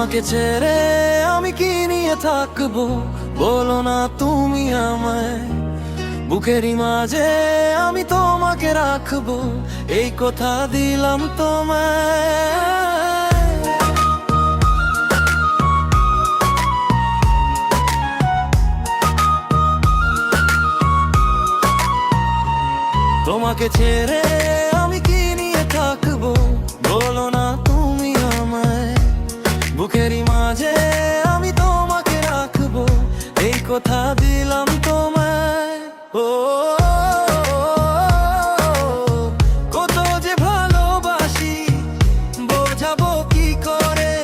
তোমাকে ছেড়ে আমি কি নিয়ে থাকবো, বলো না তুমি আমায়। বুকেরই মাঝে আমি তোমাকে রাখবো, এই কথা দিলাম তোমায়। তোমাকে ছেড়ে আমি কি নিয়ে থাকবো, বলো না তুমি আমায়। বুকেরই মাঝে আমি তোমাকে রাখবো, এই কথা দিলাম তোমায়। ও কত যে ভালোবাসি, বোঝাবো কি করে,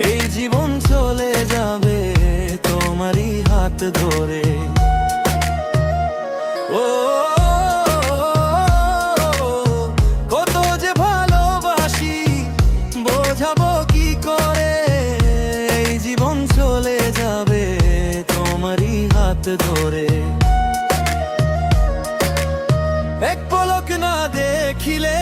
এই জীবন চলে যাবে তোমারই হাত ধরে। ও কত যে ভালোবাসি, বোঝাবো কি করে, এই জীবন চলে যাবে তোমারই হাত ধরে। এক পলক না দেখিলে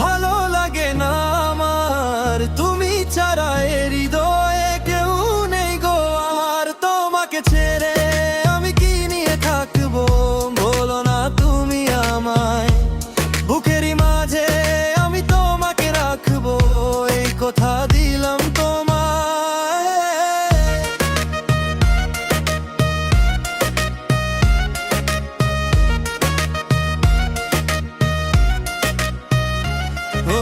ভালো লাগে না আমার, তুমি ছাড়া এ হৃদয়ে কেউ নেই গো আমার। তোমাকে ছেড়ে আমি কি নিয়ে থাকবো, বলো না তুমি আমায়। বুকেরই মাঝে আমি তোমাকে রাখবো, এই কথা দিলাম তোমায়। ও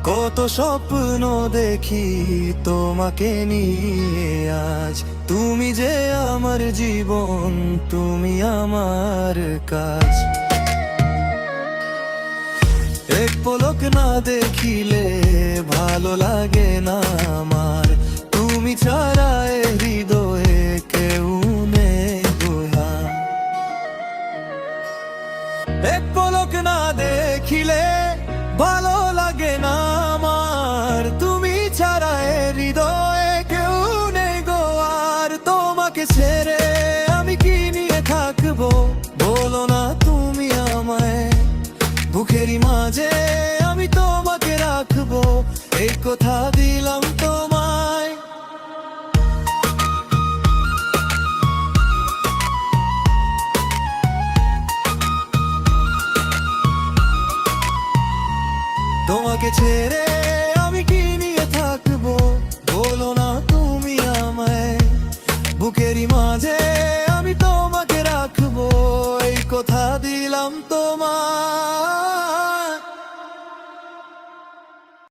কত স্বপ্ন দেখি তোমাকে নিয়ে আজ, তুমি যে আমার জীবন, তুমি আমার কাজ। এক পলক না দেখিলে ভালো লাগে না আমার, তুমি ছাড়া এ হৃদয়ে কেউ নেই গোয়া। এক পলক না দেখিলে ভালো লাগে না আমার, তুমি ছাড়া এ হৃদয়ে কেউ নেই গো আর। তোমাকে ছেড়ে আমি কি নিয়ে থাকবো, বলো না তুমি আমায়। বুকেরই মাঝে আমি তোমাকে রাখবো, এই কথা দিলাম তোমায়। তোমাকে ছেড়ে